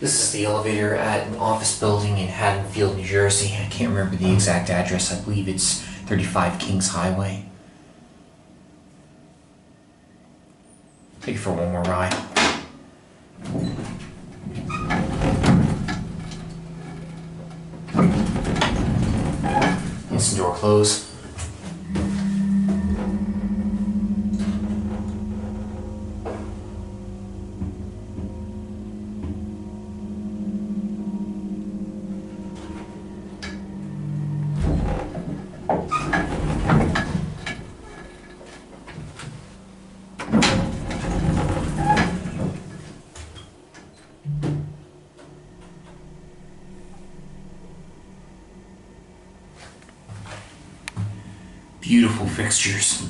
This is the elevator at an office building in Haddonfield, New Jersey. I can't remember the exact address. I believe it's 35 Kings Highway. Take you for one more ride. Instant door close. Beautiful fixtures.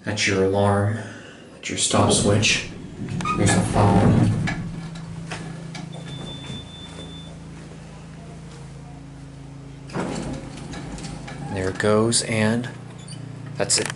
That's your alarm. That's your stop switch. Here's the phone. There it goes, and that's it.